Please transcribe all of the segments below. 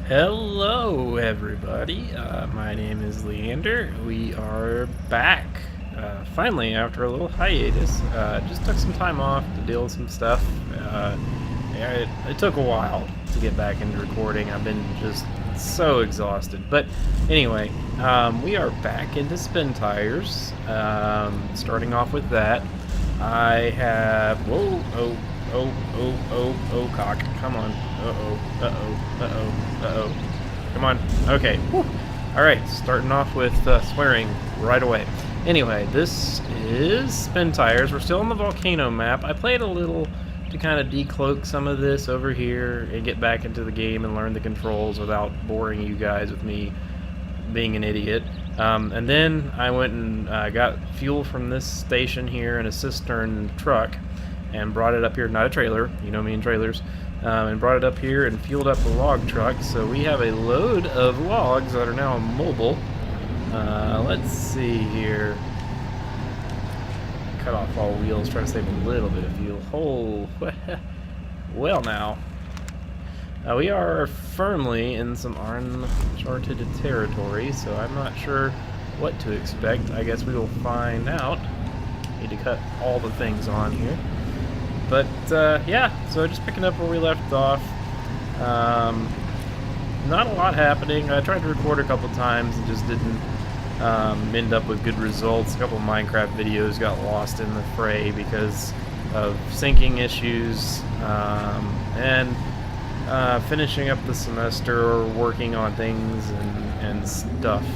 Hello, everybody. My name is Leander. We are back. Finally, after a little hiatus. Just took some time off to deal with some stuff. Yeah, it took a while to get back into recording. I've been just so exhausted. But anyway, we are back into SpinTires. Starting off with that, I have. Whoa, oh, cock. Come on. Come on. Okay. Whew. Alright, starting off with swearing right away. Anyway, this is SpinTires. We're still on the volcano map. I played a little to kind of decloak some of this over here and get back into the game and learn the controls without boring you guys with me being an idiot. And then I went and got fuel from this station here in a cistern truck and brought it up here, not a trailer, you know me and trailers, and brought it up here and fueled up the log truck. So we have a load of logs that are now mobile. Let's see here. Cut off all wheels, try to save a little bit of fuel. Oh, well now. We are firmly in some uncharted territory, so I'm not sure what to expect. I guess we will find out. Need to cut all the things on here. But, yeah, so just picking up where we left off. Not a lot happening. I tried to record a couple times and just didn't end up with good results. A couple of Minecraft videos got lost in the fray because of syncing issues, and finishing up the semester, working on things and stuff.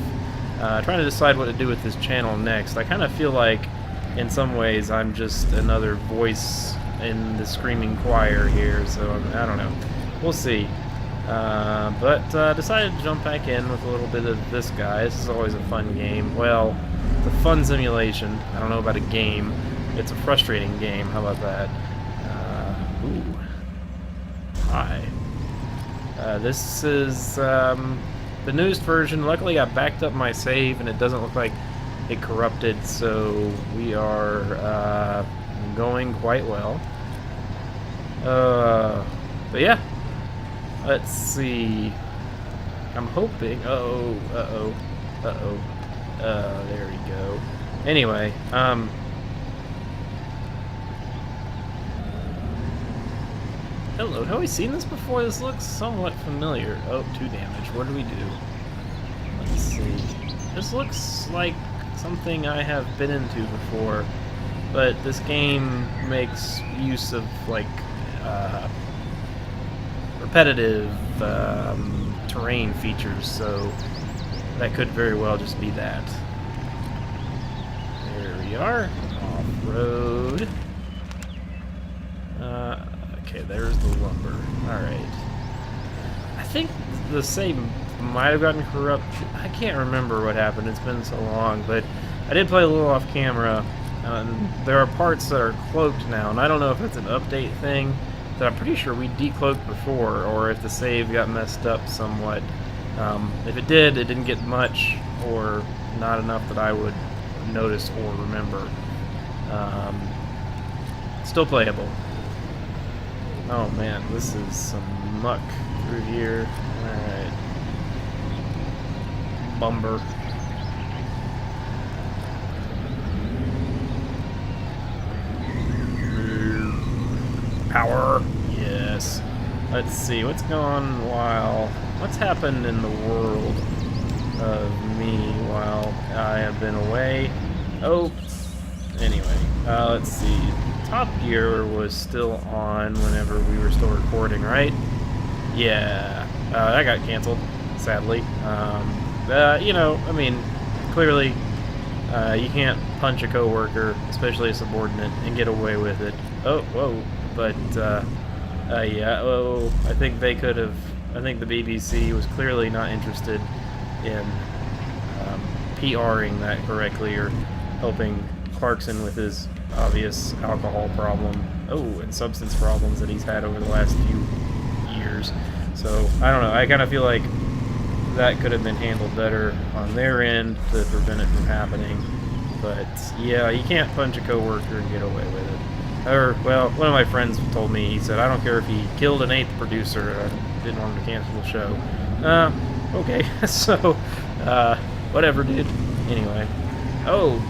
Trying to decide what to do with this channel next. I kind of feel like, in some ways, I'm just another voice in the screaming choir here, so I don't know. We'll see. But decided to jump back in with a little bit of this guy. This is always a fun game. Well, it's a fun simulation. I don't know about a game. It's a frustrating game. How about that? Ooh. Hi. This is the newest version. Luckily, I backed up my save, and it doesn't look like it corrupted, so we are going quite well. But yeah, let's see. I'm hoping. There we go. Anyway, hello. Have we seen this before? This looks somewhat familiar. Oh, 2 damage. What do we do? Let's see. This looks like something I have been into before, but this game makes use of, like, repetitive terrain features, so that could very well just be that. There we are. Off-road. Okay, there's the lumber. Alright. I think the save might have gotten corrupt. I can't remember what happened. It's been so long, but I did play a little off camera. There are parts that are cloaked now, and I don't know if it's an update thing that I'm pretty sure we decloaked before, or if the save got messed up somewhat. If it did, it didn't get much, or not enough that I would notice or remember. Still playable. Oh man, this is some muck through here. Alright. Bumber. Power. Yes. Let's see what's what's happened in the world of me while I have been away. Oh, anyway, let's see. Top Gear was still on whenever we were still recording, right? Yeah, that got canceled, sadly. You know, I mean, clearly, you can't punch a coworker, especially a subordinate, and get away with it. Oh, whoa. But, yeah, I think they could have, I think the BBC was clearly not interested in PRing that correctly, or helping Clarkson with his obvious alcohol problem, and substance problems that he's had over the last few years. So, I don't know, I kind of feel like that could have been handled better on their end to prevent it from happening. But, yeah, you can't punch a coworker and get away with it. Or, well, one of my friends told me, he said, I don't care if he killed an 8th producer, I didn't want him to cancel the show. Okay, so, whatever, dude. Anyway. Oh,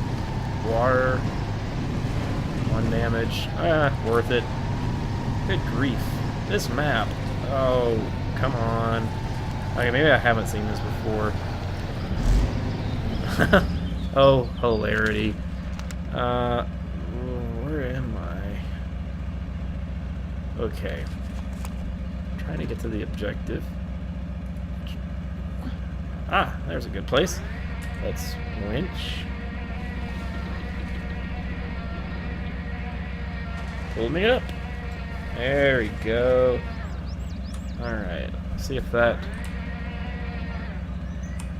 water. 1 damage. Worth it. Good grief. This map. Oh, come on. Okay, maybe I haven't seen this before. Oh, hilarity. Where am I? Okay. Trying to get to the objective. Ah, there's a good place. Let's winch. Pull me up. There we go. Alright, see if that...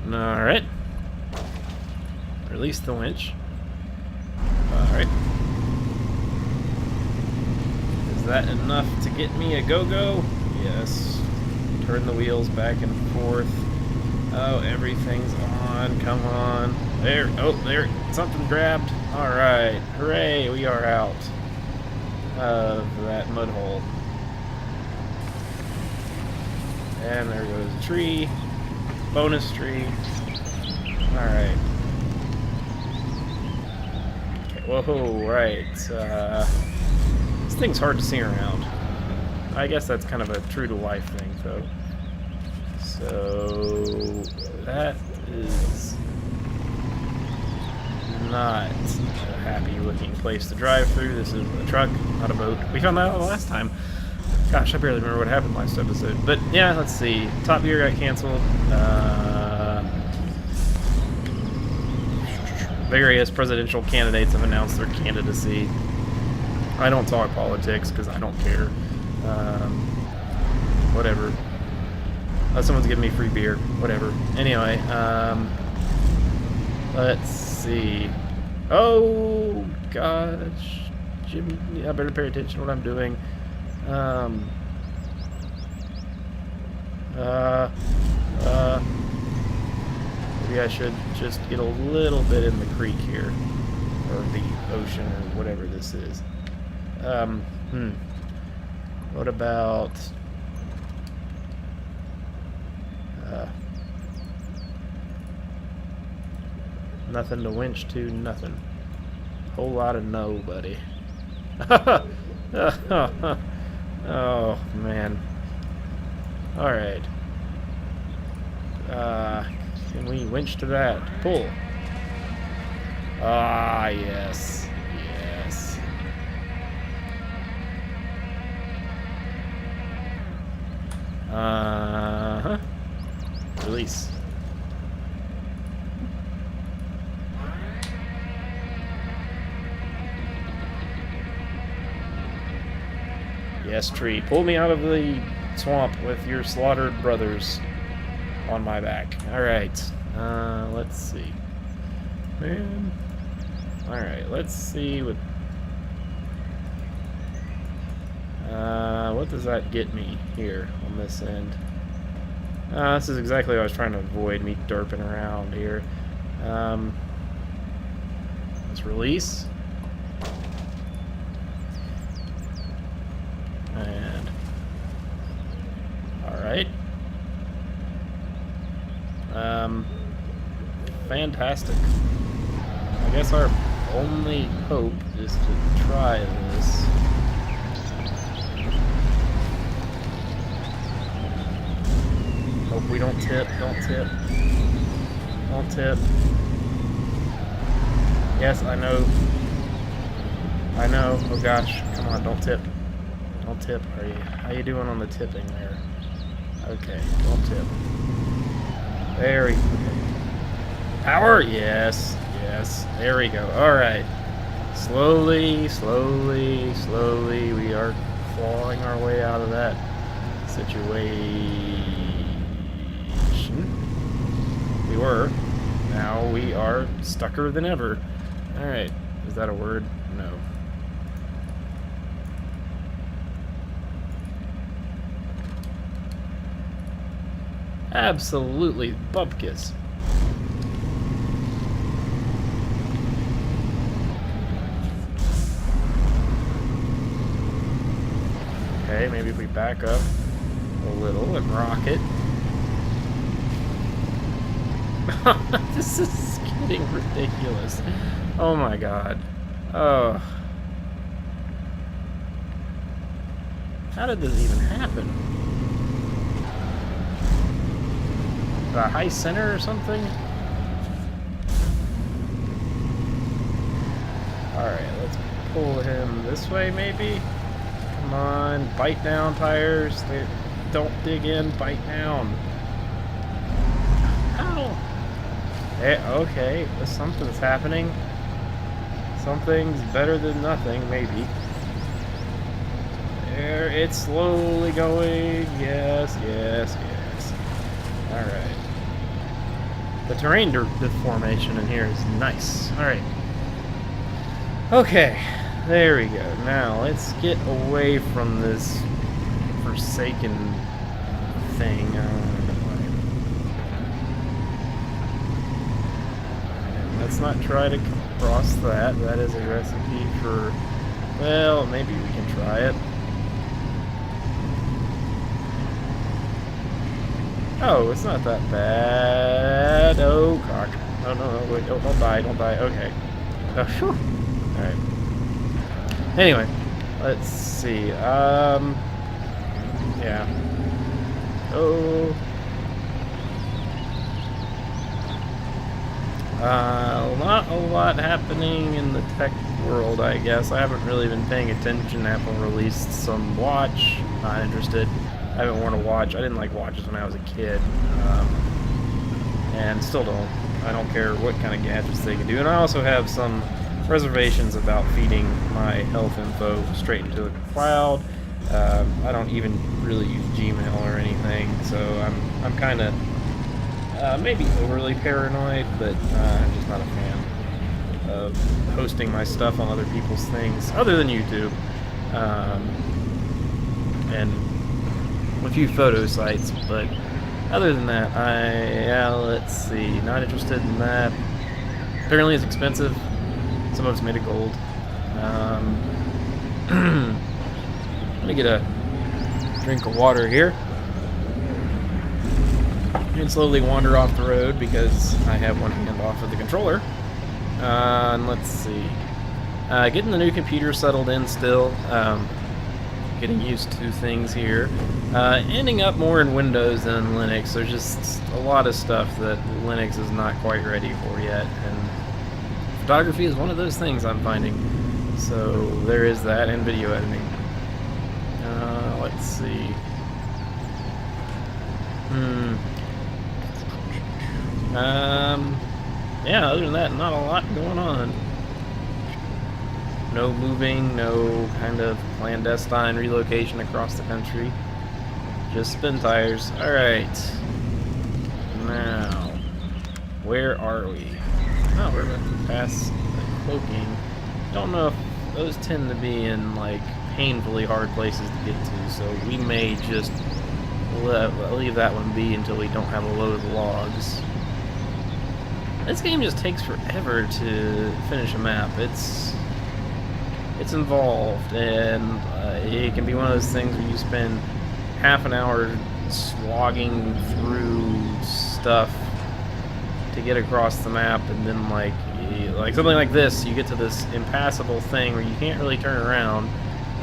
Alright. Release the winch. Alright. Is that enough to get me a go-go? Yes. Turn the wheels back and forth. Oh, everything's on. Come on. There. Oh, there. Something grabbed. Alright. Hooray, we are out of that mud hole. And there goes a tree. Bonus tree. Alright. Okay, whoa, right. This thing's hard to see around. I guess that's kind of a true to life thing, though. So that is not a happy looking place to drive through. This is a truck, not a boat. We found that out the last time. Gosh, I barely remember what happened last episode. But yeah, let's see. Top Gear got canceled. Various presidential candidates have announced their candidacy. I don't talk politics because I don't care. Whatever. Someone's giving me free beer. Whatever. Anyway, let's see. Oh, gosh. Jimmy, I better pay attention to what I'm doing. Maybe I should just get a little bit in the creek here. Or the ocean, or whatever this is. What about... nothing to winch to, nothing. Whole lot of no, buddy. Oh, man. Alright. Can we winch to that? Pull. Ah, yes. Yes. Release. Yes, tree. Pull me out of the swamp with your slaughtered brothers on my back. Alright. Let's see. Man. Alright, let's see what... what does that get me here on this end? This is exactly what I was trying to avoid, me derping around here. Let's release. And... alright. Fantastic. I guess our only hope is to try this. Hope we don't tip, don't tip. Don't tip. Yes, I know. I know. Oh gosh, come on, don't tip. Don't tip. How you doing on the tipping there? Okay, don't tip. There we go. Power? Yes, yes. There we go. Alright. Slowly, slowly, slowly, we are clawing our way out of that situation. We were. Now we are stucker than ever. Alright. Is that a word? No. Absolutely bupkis. Okay, maybe if we back up a little and rock it. This is getting ridiculous. Oh my god. Oh. How did this even happen? A high center or something? Alright, let's pull him this way maybe. Come on, bite down, tires. They don't dig in, bite down. How? Okay, something's happening. Something's better than nothing, maybe. There, it's slowly going. Yes, yes, yes. Alright. The terrain deformation in here is nice. Alright. Okay, there we go. Now, let's get away from this forsaken thing. Let's not try to cross that. That is a recipe for... Well, maybe we can try it. Oh, it's not that bad. Oh, cock. Oh, no, wait, don't die, don't die. Okay. Oh, sure. Alright. Anyway, let's see. Yeah. Oh. Not a lot happening in the tech world, I guess. I haven't really been paying attention. Apple released some watch. Not interested. I haven't worn a watch. I didn't like watches when I was a kid. And still don't. I don't care what kind of gadgets they can do. And I also have some reservations about feeding my health info straight into the cloud. I don't even really use Gmail or anything, so I'm kind of maybe overly paranoid, but I'm just not a fan of hosting my stuff on other people's things, other than YouTube, and a few photo sites. But other than that, let's see, not interested in that. Apparently it's expensive. Some of it's made of gold. Let me get a drink of water here. And slowly wander off the road because I have one hand off of the controller. And let's see. Getting the new computer settled in still. Getting used to things here. Ending up more in Windows than in Linux. There's just a lot of stuff that Linux is not quite ready for yet. And photography is one of those things I'm finding. So there is that, and video editing. Let's see. Yeah, other than that, not a lot going on. No moving, no kind of clandestine relocation across the country. Just SpinTires. Alright. Now, where are we? Oh, we're about to pass the cloaking. Don't know if those tend to be in, like, painfully hard places to get to, so we may just leave that one be until we don't have a load of logs. This game just takes forever to finish a map. It's involved, and it can be one of those things where you spend half an hour slogging through stuff to get across the map, and then like something like this, you get to this impassable thing where you can't really turn around,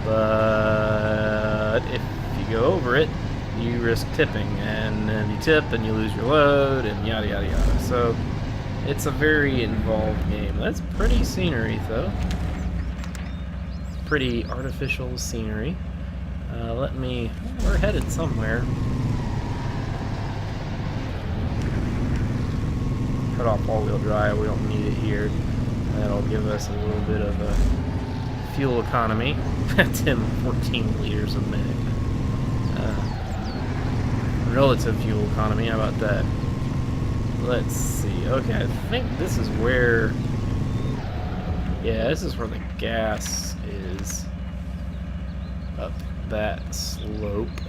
but if you go over it, you risk tipping, and then you tip and you lose your load, and yada yada yada. So it's a very involved game. That's pretty scenery though. Pretty artificial scenery. We're headed somewhere. Cut off all-wheel drive, we don't need it here. That'll give us a little bit of a fuel economy. 14 liters a minute. Relative fuel economy, how about that? Let's see. Okay, I think this is where... Yeah, this is where the gas is. Up that slope.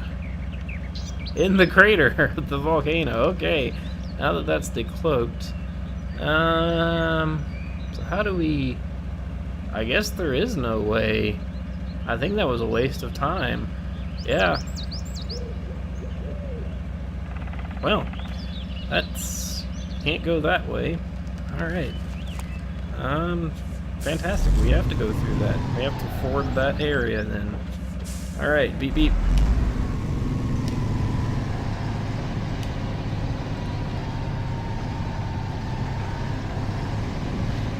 In the crater of the volcano. Okay, now that that's decloaked. So how do we... I guess there is no way. I think that was a waste of time. yeah. Well, that's... can't go that way. Alright. Fantastic. We have to go through that. We have to ford that area then. Alright, beep beep.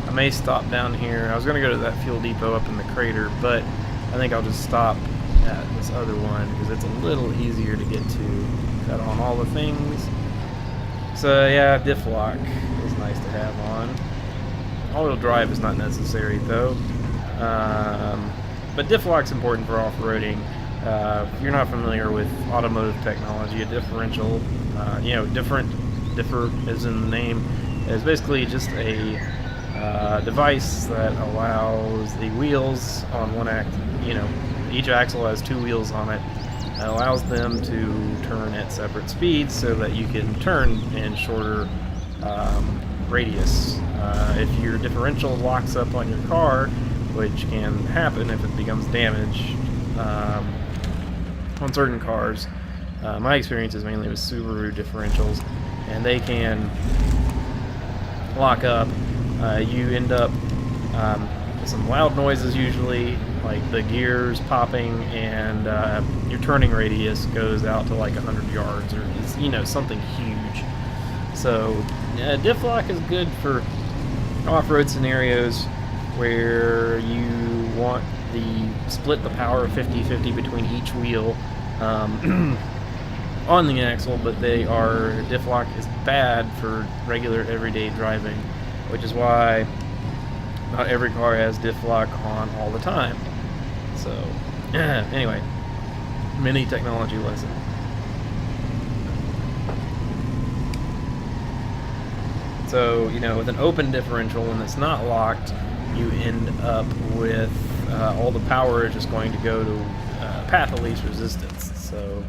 I may stop down here. I was going to go to that fuel depot up in the crater, but I think I'll just stop at this other one because it's a little easier to get to. Got on all the things. So yeah, diff lock is nice to have on. All-wheel drive is not necessary though. But diff lock's important for off-roading. If you're not familiar with automotive technology, a differential, you know, differ is in the name, is basically just a device that allows the wheels on one you know, each axle has two wheels on it. It allows them to turn at separate speeds so that you can turn in shorter radius. If your differential locks up on your car, which can happen if it becomes damaged on certain cars, my experience is mainly with Subaru differentials, and they can lock up. You end up with some loud noises usually, like the gears popping, and your turning radius goes out to like 100 yards, or you know, something huge. So diff lock is good for off-road scenarios where you want split the power of 50-50 between each wheel on the axle, but diff lock is bad for regular everyday driving, which is why not every car has diff lock on all the time. So anyway, mini technology lesson. So, you know, with an open differential, when it's not locked, you end up with all the power is just going to go to path of least resistance. So,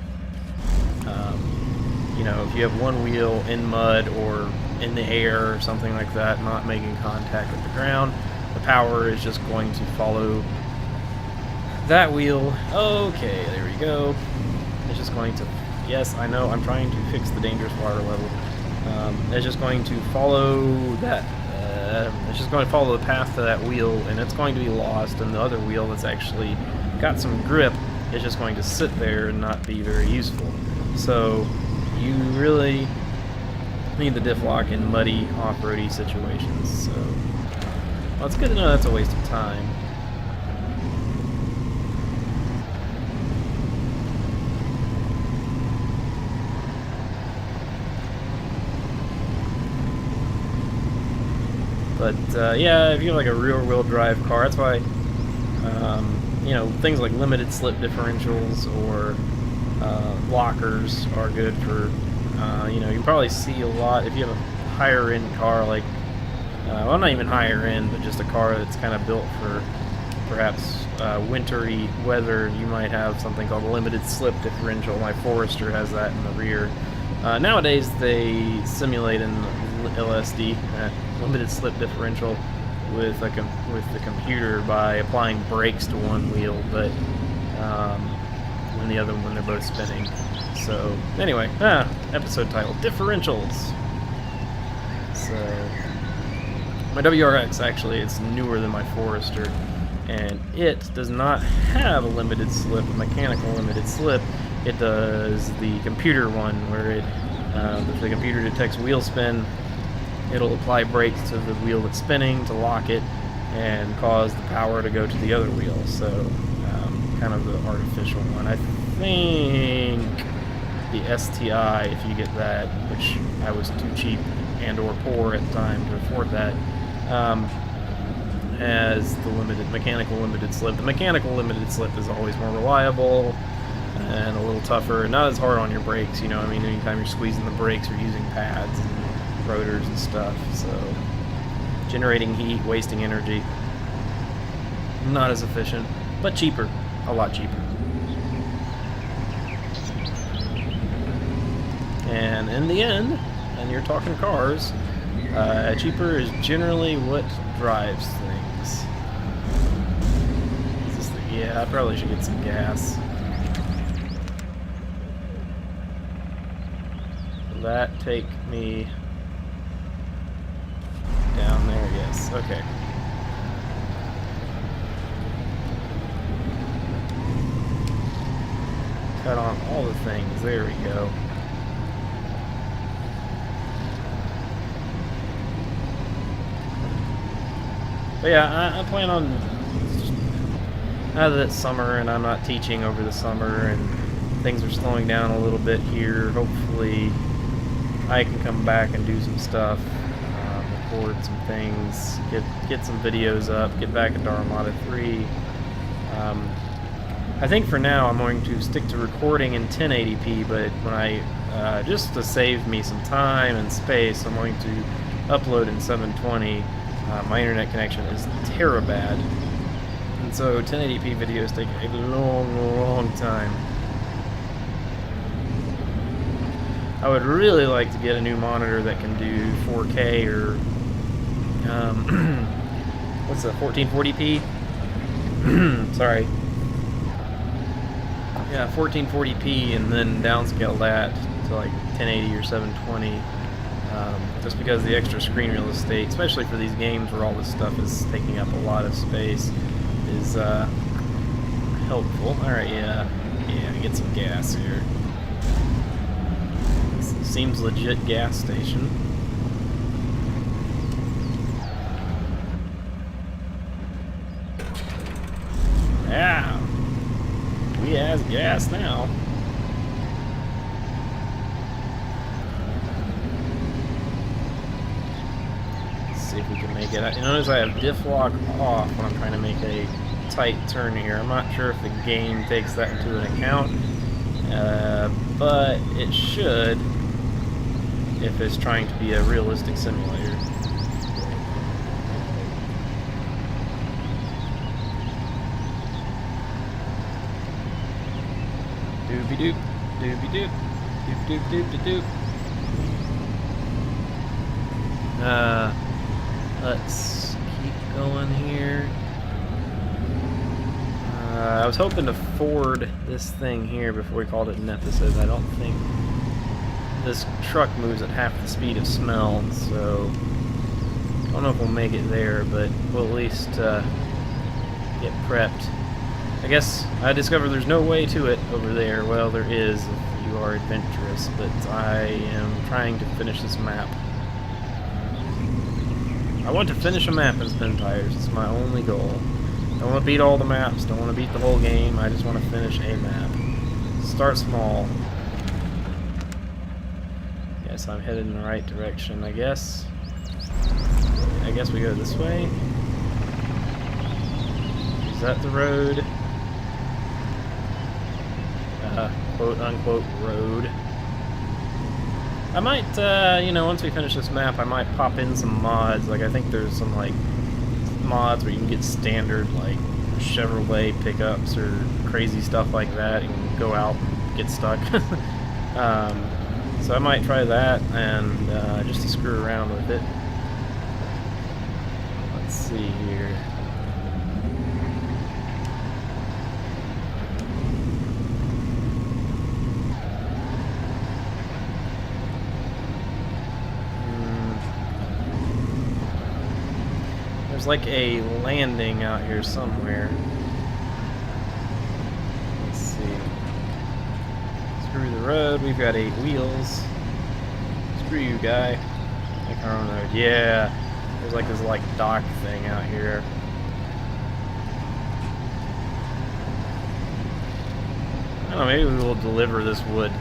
you know, if you have one wheel in mud or in the air or something like that, not making contact with the ground, the power is just going to follow that wheel. Okay, there we go. It's just going to... Yes, I know, I'm trying to fix the dangerous water level. It's just going to follow that. It's just going to follow the path to that wheel, and it's going to be lost, and the other wheel that's actually got some grip is just going to sit there and not be very useful. So you really need the diff lock in muddy, off-roady situations. So, well, it's good to know that's a waste of time. But yeah, if you have like a rear-wheel drive car, that's why you know, things like limited slip differentials or lockers are good for. You know, you can probably see a lot if you have a higher end car, like well, not even higher end, but just a car that's kind of built for perhaps wintry weather. You might have something called a limited slip differential. My Forester has that in the rear. Nowadays they simulate in LSD, limited slip differential, with the computer by applying brakes to one wheel, but when they're both spinning. So anyway, episode title: Differentials. So my WRX actually is newer than my Forester, and it does not have a limited slip, a mechanical limited slip. It does the computer one, where if the computer detects wheel spin, it'll apply brakes to the wheel that's spinning to lock it and cause the power to go to the other wheel. So kind of the artificial one. I think the STI, if you get that, which I was too cheap and or poor at the time to afford that, has the mechanical limited slip. The mechanical limited slip is always more reliable and a little tougher, and not as hard on your brakes. You know, I mean, anytime you're squeezing the brakes or using pads and rotors and stuff, so generating heat, wasting energy, not as efficient, but cheaper, a lot cheaper. And in the end, and you're talking cars, cheaper is generally what drives things. Yeah, I probably should get some gas. Will that take me down there? Yes. Okay. Cut on all the things. There we go. But yeah, I plan on, now that it's summer and I'm not teaching over the summer and things are slowing down a little bit here, hopefully I can come back and do some stuff, record some things, get some videos up, get back into Armada 3. I think for now I'm going to stick to recording in 1080p, but when I, just to save me some time and space, I'm going to upload in 720. My internet connection is terabad, and so 1080p videos take a long time. I would really like to get a new monitor that can do 4K or what's that, 1440p? Sorry. Yeah, 1440p, and then downscale that to like 1080 or 720. Just because the extra screen real estate, especially for these games where all this stuff is taking up a lot of space, is helpful. Alright, yeah, get some gas here. This seems legit gas station. Yeah, we has gas now. See if we can make it. You notice I have diff lock off when I'm trying to make a tight turn here. I'm not sure if the game takes that into an account, but it should if it's trying to be a realistic simulator. Doobie doop, doobie doop, doop doop doop doop. Let's keep going here. I was hoping to ford this thing here before we called it an episode. I don't think this truck moves at half the speed of smell, so I don't know if we'll make it there, but we'll at least get prepped. I guess I discovered there's no way to it over there. Well, there is if you are adventurous, but I am trying to finish this map. I want to finish a map in SpinTires. It's my only goal. Don't want to beat all the maps. Don't want to beat the whole game. I just want to finish a map. Start small. Yes, I'm headed in the right direction, I guess. I guess we go this way. Is that the road? Quote-unquote road. I might, you know, once we finish this map, I might pop in some mods. Like, I think there's some, like, mods where you can get standard, like, Chevrolet pickups or crazy stuff like that and go out and get stuck. So I might try that and just to screw around with it. Let's see here. There's like a landing out here somewhere. Let's see. Screw the road. We've got 8 wheels. Screw you, guy. Make our own road. Yeah. There's like this like dock thing out here. I don't know, maybe we will deliver this wood.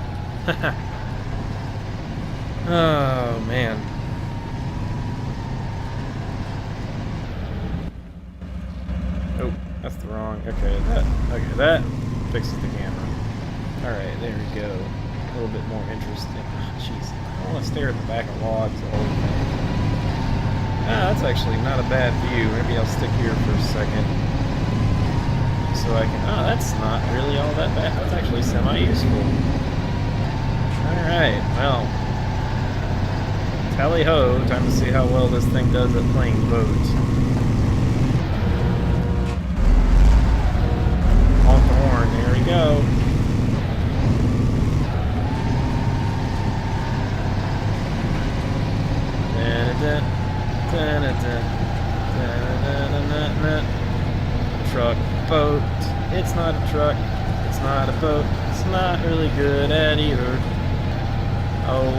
Oh man. Oh, that's the wrong. Okay, that fixes the camera. Alright, there we go. A little bit more interesting. Jeez, I don't want to stare at the back of logs the whole thing. Ah, that's actually not a bad view. Maybe I'll stick here for a second. So I can... Oh, that's not really all that bad. That's actually semi-useful. Alright, well. Tally-ho. Time to see how well this thing does at playing boats. Honk the horn. There we go. truck. It's not a boat. It's not really good at either. Oh.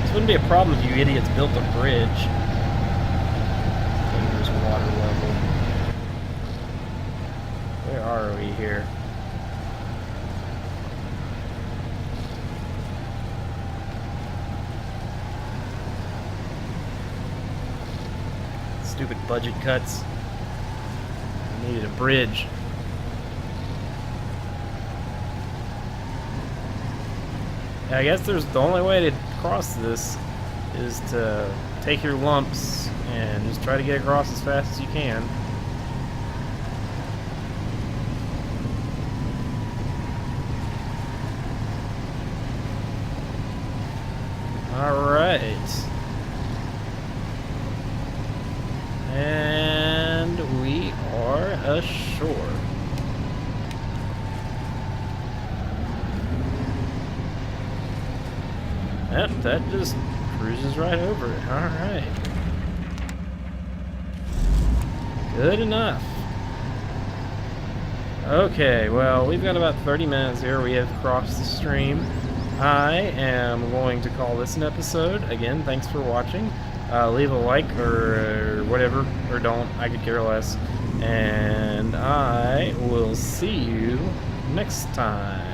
This wouldn't be a problem if you idiots built a bridge. Dangerous water level. Where are we here? Stupid budget cuts. I needed a bridge. I guess there's the only way to cross this is to take your lumps and just try to get across as fast as you can. Alright. And we are ashore. Yep, that just cruises right over it. Alright. Good enough. Okay, well, we've got about 30 minutes here. We have crossed the stream. I am going to call this an episode. Again, thanks for watching. Leave a like or whatever, or don't. I could care less. And I will see you next time.